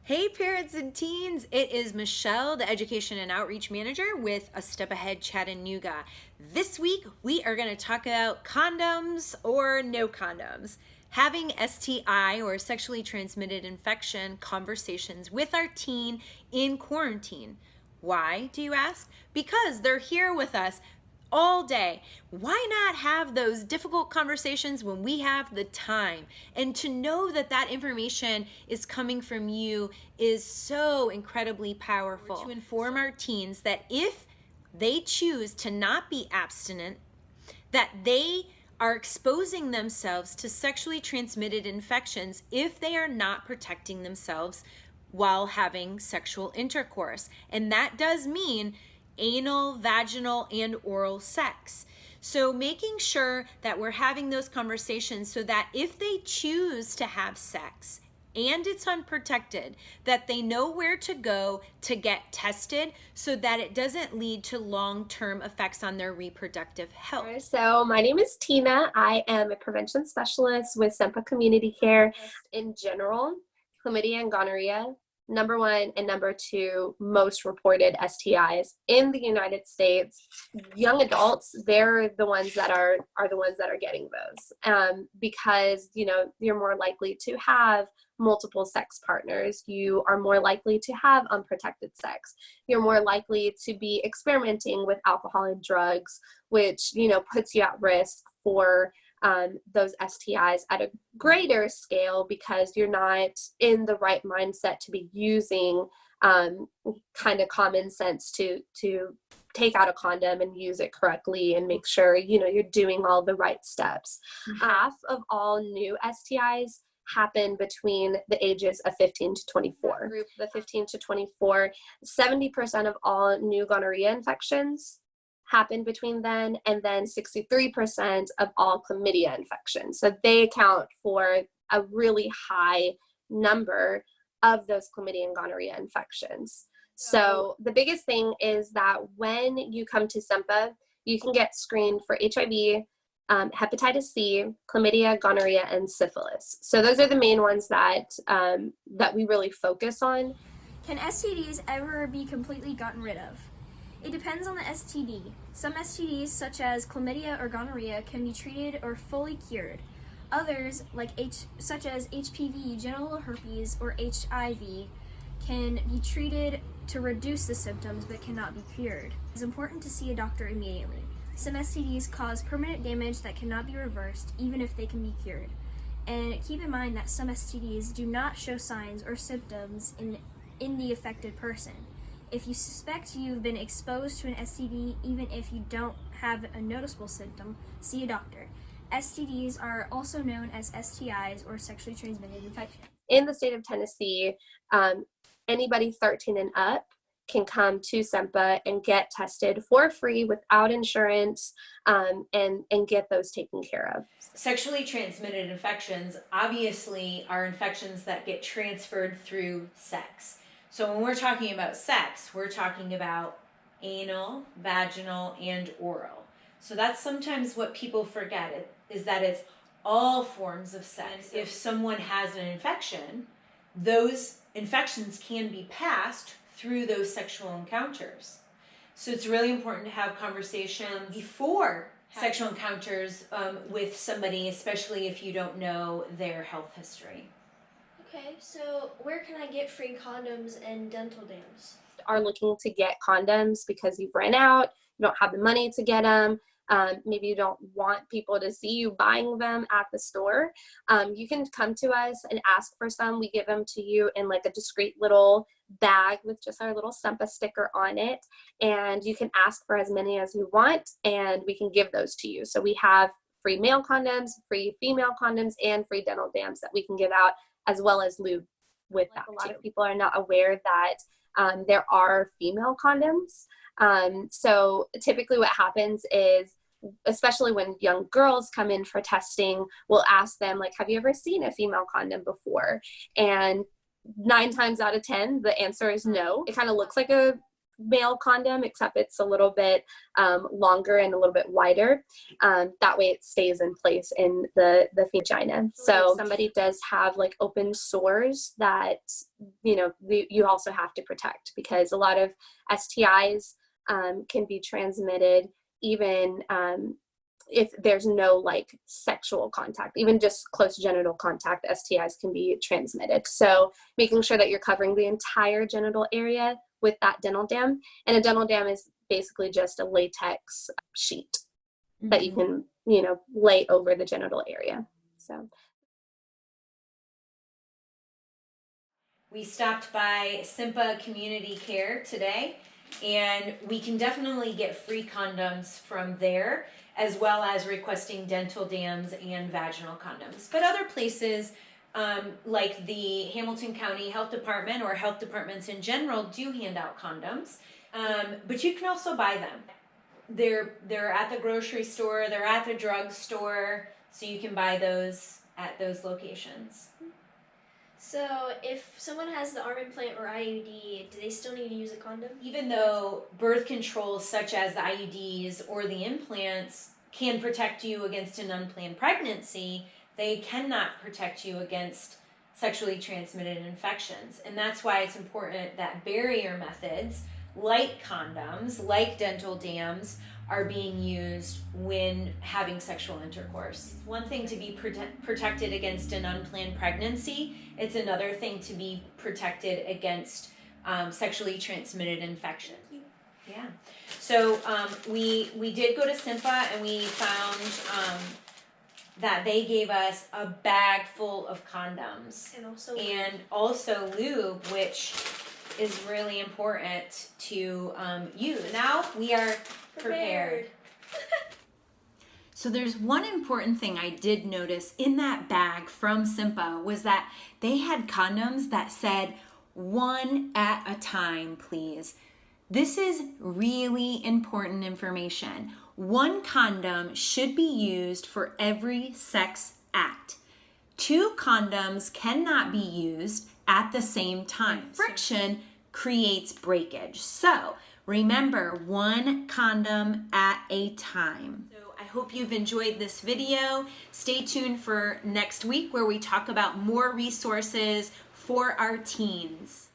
Hey parents and teens, it is Michelle, the Education and Outreach Manager with A Step Ahead Chattanooga. This week we are going to talk about condoms or no condoms. Having STI or sexually transmitted infection conversations with our teen in quarantine. Why, do you ask? Because they're here with us all day. Why not have those difficult conversations when we have the time? And to know that that information is coming from you is so incredibly powerful. To inform our teens that if they choose to not be abstinent, that they are exposing themselves to sexually transmitted infections if they are not protecting themselves while having sexual intercourse. And that does mean anal, vaginal, and oral sex. So making sure that we're having those conversations so that if they choose to have sex and it's unprotected, that they know where to go to get tested so that it doesn't lead to long-term effects on their reproductive health. So my name is Tina. I am a prevention specialist with Cempa Community Care. In general, chlamydia and gonorrhea, number one and number two most reported STIs in the United States. Young adults, they're the ones that are the ones that are getting those because you're more likely to have multiple sex partners. You are more likely to have unprotected sex. You're more likely to be experimenting with alcohol and drugs, which puts you at risk for those STIs at a greater scale because you're not in the right mindset to be using kind of common sense to take out a condom and use it correctly and make sure you're doing all the right steps. Half of all new STIs happen between the ages of 15 to 24. Group the 15 to 24, 70% of all new gonorrhea infections happen between then, and then 63% of all chlamydia infections. So they account for a really high number of those chlamydia and gonorrhea infections. So the biggest thing is that when you come to Cempa, you can get screened for HIV, hepatitis C, chlamydia, gonorrhea, and syphilis. So those are the main ones that we really focus on. Can STDs ever be completely gotten rid of? It depends on the STD. Some STDs, such as chlamydia or gonorrhea, can be treated or fully cured. Others, such as HPV, genital herpes, or HIV, can be treated to reduce the symptoms but cannot be cured. It's important to see a doctor immediately. Some STDs cause permanent damage that cannot be reversed, even if they can be cured. And keep in mind that some STDs do not show signs or symptoms in the affected person. If you suspect you've been exposed to an STD, even if you don't have a noticeable symptom, see a doctor. STDs are also known as STIs or sexually transmitted infections. In the state of Tennessee, anybody 13 and up can come to Cempa and get tested for free without insurance and get those taken care of. Sexually transmitted infections obviously are infections that get transferred through sex. So when we're talking about sex, we're talking about anal, vaginal, and oral. So that's sometimes what people forget is that it's all forms of sex. If someone has an infection, those infections can be passed through those sexual encounters. So it's really important to have conversations before sexual encounters with somebody, especially if you don't know their health history. Okay, so where can I get free condoms and dental dams? Are looking to get condoms because you've ran out, you don't have the money to get them, maybe you don't want people to see you buying them at the store, you can come to us and ask for some. We give them to you in like a discreet little bag with just our little Cempa sticker on it, and you can ask for as many as you want and we can give those to you. So we have free male condoms, free female condoms, and free dental dams that we can give out, as well as lube with that. A lot of people are not aware that there are female condoms. So typically what happens is, especially when young girls come in for testing, we'll ask them, like, have you ever seen a female condom before? And 9 times out of 10, the answer is no. It kind of looks like a male condom, except it's a little bit longer and a little bit wider. That way it stays in place in the vagina. So if somebody does have like open sores that, you know, you also have to protect, because a lot of STIs can be transmitted even if there's no like sexual contact, even just close genital contact, STIs can be transmitted. So making sure that you're covering the entire genital area with that dental dam. And a dental dam is basically just a latex sheet that you can, you know, lay over the genital area. So we stopped by Cempa Community Care today, and we can definitely get free condoms from there, as well as requesting dental dams and vaginal condoms. But other places, like the Hamilton County Health Department or health departments in general, do hand out condoms, but you can also buy them. They're at the grocery store, they're at the drugstore, so you can buy those at those locations. So if someone has the arm implant or IUD, do they still need to use a condom? Even though birth controls such as the IUDs or the implants can protect you against an unplanned pregnancy, they cannot protect you against sexually transmitted infections. And that's why it's important that barrier methods like condoms, like dental dams, are being used when having sexual intercourse. One thing to be protected against an unplanned pregnancy, it's another thing to be protected against sexually transmitted infection. Yeah. So we did go to Cempa, and we found that they gave us a bag full of condoms and also lube, which is really important to use. Now we are prepared. So there's one important thing I did notice in that bag from Cempa was that they had condoms that said 1 at a time, please. This is really important information. 1 condom should be used for every sex act. 2 condoms cannot be used at the same time. Friction creates breakage. So remember, 1 condom at a time. So I hope you've enjoyed this video. Stay tuned for next week, where we talk about more resources for our teens.